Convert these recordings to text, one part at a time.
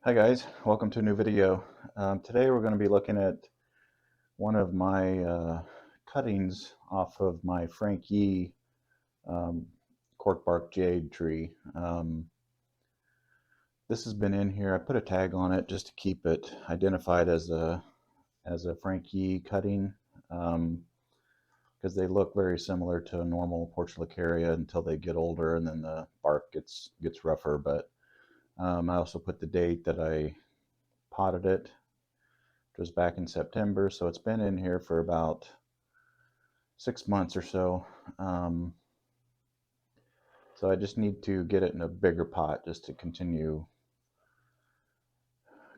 Hi guys, welcome to a new video. Today we're going to be looking at one of my cuttings off of my Frank Yee um, cork bark jade tree. This has been in here. I put a tag on it just to keep it identified as a Frank Yee cutting, because they look very similar to a normal portulacaria until they get older, and then the bark gets rougher. But I also put the date that I potted it. It was back in September, so it's been in here for about 6 months or so. So I just need to get it in a bigger pot just to continue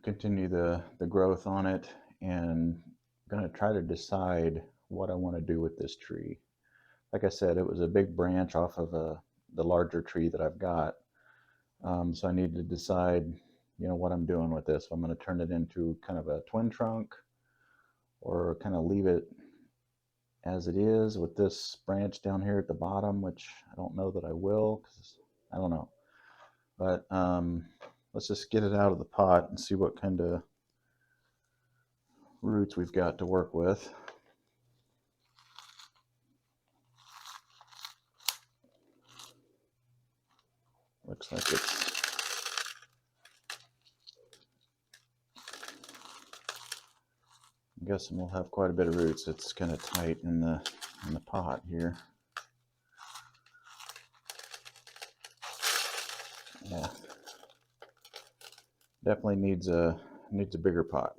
the growth on it, and I'm going to try to decide what I want to do with this tree. Like I said, it was a big branch off of the larger tree that I've got. So I need to decide, what I'm doing with this. If I'm going to turn it into kind of a twin trunk, or kind of leave it as it is with this branch down here at the bottom, which I don't know that I will, because I don't know. But let's just get it out of the pot and see what kind of roots we've got to work with. Looks like it's I'm guessing we'll have quite a bit of roots. It's kind of tight in the pot here. Yeah, definitely needs a bigger pot.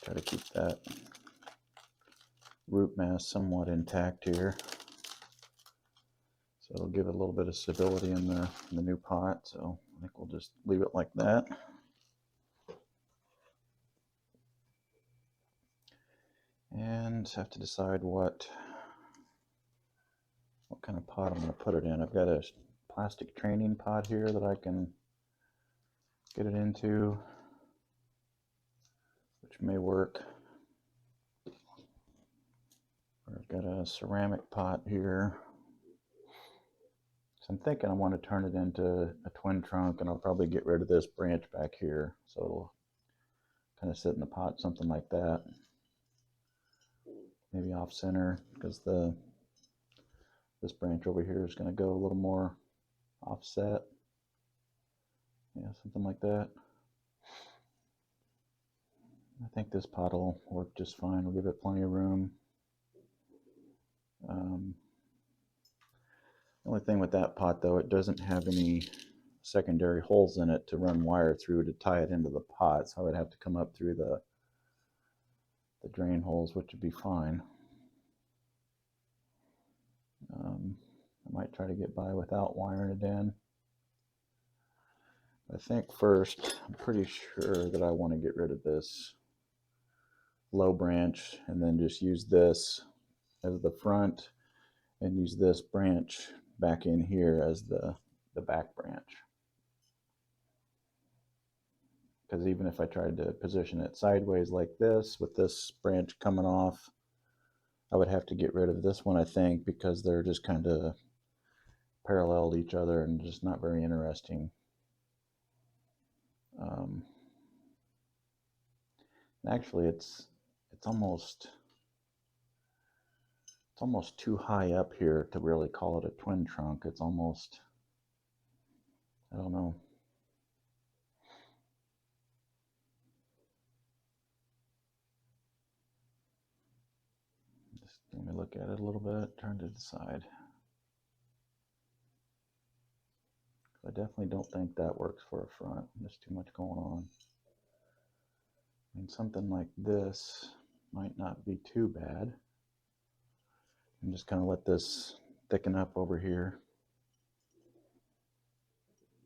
Try to keep that root mass somewhat intact here, so it'll give it a little bit of stability in the new pot. So I think we'll just leave it like that. And have to decide what kind of pot I'm going to put it in. I've got a plastic training pot here that I can get it into, which may work. Or I've got a ceramic pot here. So I'm thinking I want to turn it into a twin trunk, and I'll probably get rid of this branch back here, so it'll kind of sit in the pot, something like that. Maybe off center, because this branch over here is going to go a little more offset. Yeah, something like that. I think this pot will work just fine. We'll give it plenty of room. The only thing with that pot, though, it doesn't have any secondary holes in it to run wire through to tie it into the pot, so I would have to come up through the drain holes, which would be fine. I might try to get by without wiring it in. I think first, I'm pretty sure that I want to get rid of this low branch, and then just use this as the front, and use this branch back in here as the back branch. Because even if I tried to position it sideways like this, with this branch coming off, I would have to get rid of this one, I think, because they're just kind of parallel to each other and just not very interesting. Actually, it's almost too high up here to really call it a twin trunk. It's almost, I don't know. Just let me look at it a little bit, trying to decide. I definitely don't think that works for a front. There's too much going on. I mean, something like this might not be too bad. And just kind of let this thicken up over here,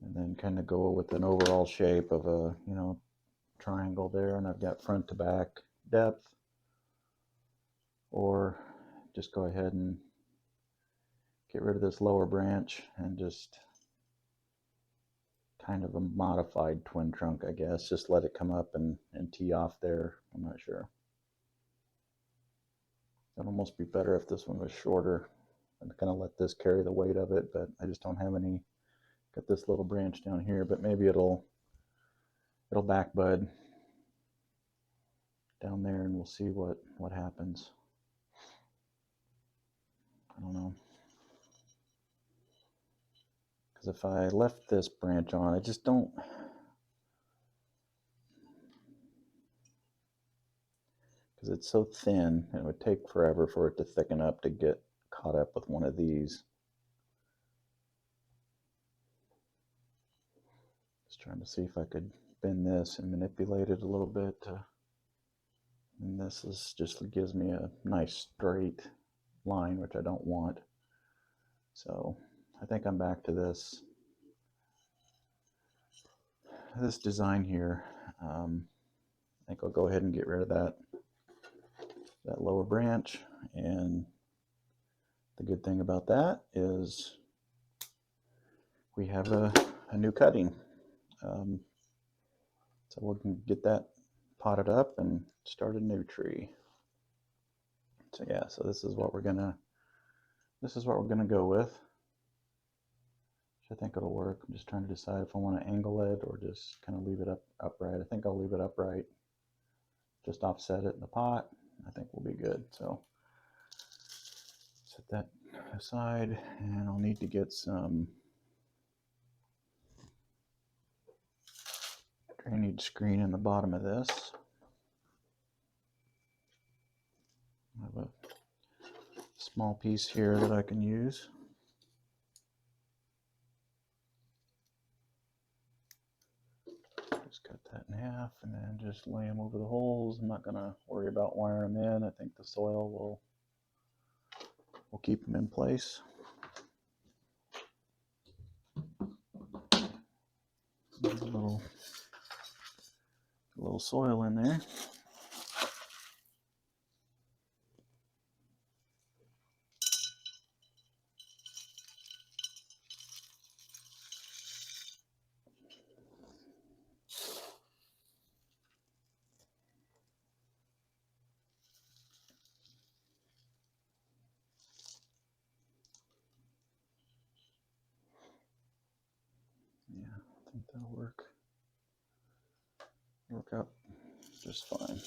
and then kind of go with an overall shape of a triangle there. And I've got front to back depth, or just go ahead and get rid of this lower branch and just kind of a modified twin trunk, I guess. Just let it come up and tee off there. I'm not sure. It'd almost be better if this one was shorter. I'm gonna let this carry the weight of it, but I just don't have any. Got this little branch down here, but maybe it'll back bud down there, and we'll see what happens. I don't know, because if I left this branch on, I just don't. Because it's so thin, it would take forever for it to thicken up to get caught up with one of these. Just trying to see if I could bend this and manipulate it a little bit. And this is just gives me a nice straight line, which I don't want. So I think I'm back to this design here. I think I'll go ahead and get rid of that lower branch, and the good thing about that is we have a new cutting. So we can get that potted up and start a new tree. So yeah, so this is what we're gonna go with. I think it'll work. I'm just trying to decide if I want to angle it or just kind of leave it upright. I think I'll leave it upright. Just offset it in the pot. I think we'll be good. So set that aside, and I'll need to get some drainage screen in the bottom of this. I have a small piece here that I can use. Just cut that in half and then just lay them over the holes. I'm not going to worry about wiring them in. I think the soil will keep them in place. There's a little soil in there. Yeah, I think that'll work out just fine.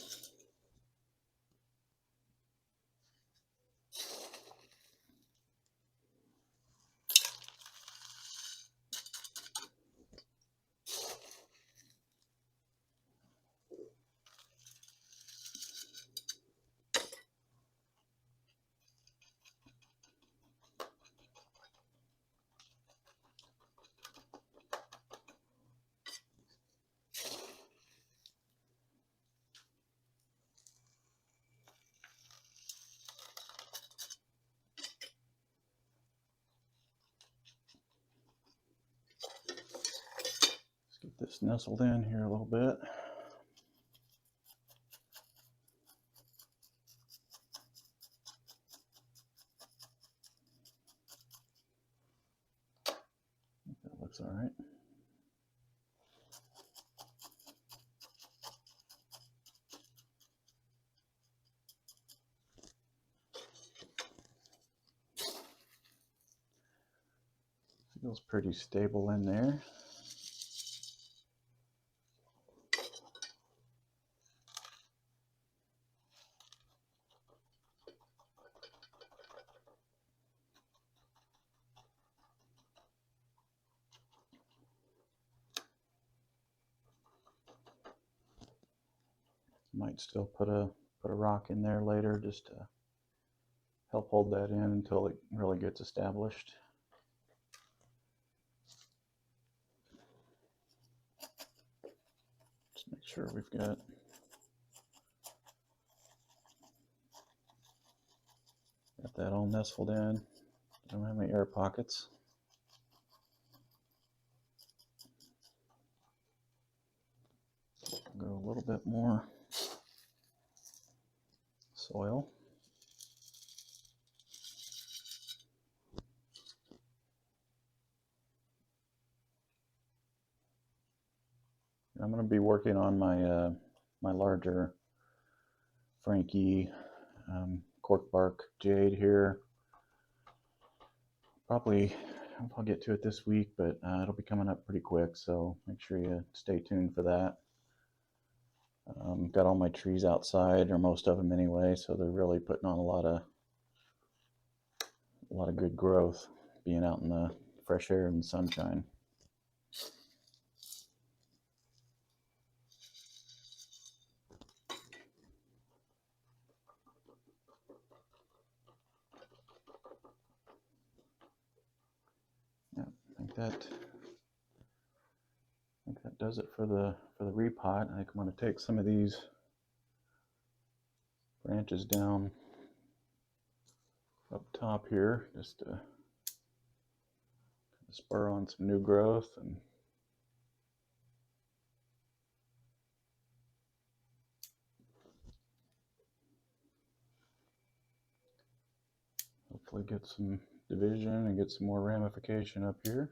Get this nestled in here a little bit. That looks all right. Feels pretty stable in there. Might still put a rock in there later just to help hold that in until it really gets established. Just make sure we've got that all nestled in. Don't have any air pockets. Go a little bit more soil. I'm going to be working on my my larger Frank Yee cork bark jade here. Probably I'll get to it this week, but it'll be coming up pretty quick, so make sure you stay tuned for that. Got all my trees outside, or most of them anyway, so they're really putting on a lot of good growth, being out in the fresh air and sunshine. Yeah, I think that does it for the repot. I think I'm going to take some of these branches down up top here just to spur on some new growth, and hopefully get some division and get some more ramification up here.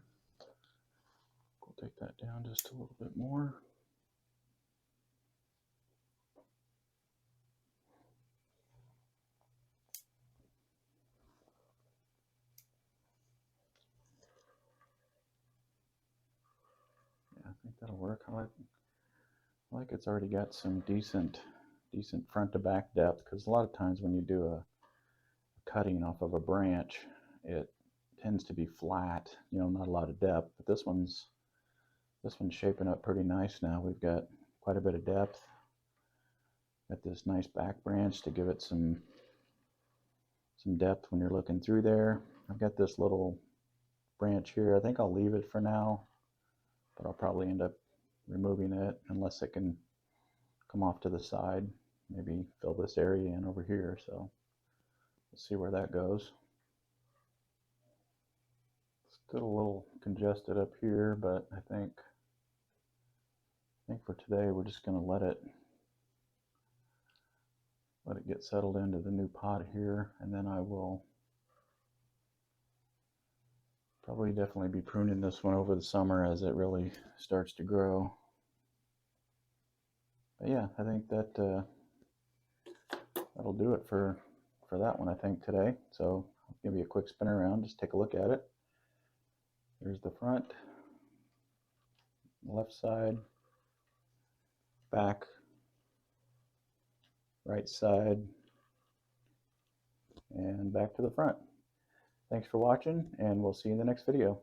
We'll take that down just a little bit more. Yeah, I think that'll work. I like it's already got some decent front to back depth, because a lot of times when you do a cutting off of a branch, it tends to be flat, not a lot of depth. But this one's shaping up pretty nice now. We've got quite a bit of depth. Got this nice back branch to give it some depth when you're looking through there. I've got this little branch here. I think I'll leave it for now, but I'll probably end up removing it unless it can come off to the side, maybe fill this area in over here. So we'll see where that goes. Still a little congested up here, but I think for today we're just going to let it get settled into the new pot here, and then I will probably definitely be pruning this one over the summer as it really starts to grow. But yeah, I think that'll do it for that one, I think, today. So I'll give you a quick spin around, just take a look at it. There's the front, left side, back, right side, and back to the front. Thanks for watching, and we'll see you in the next video.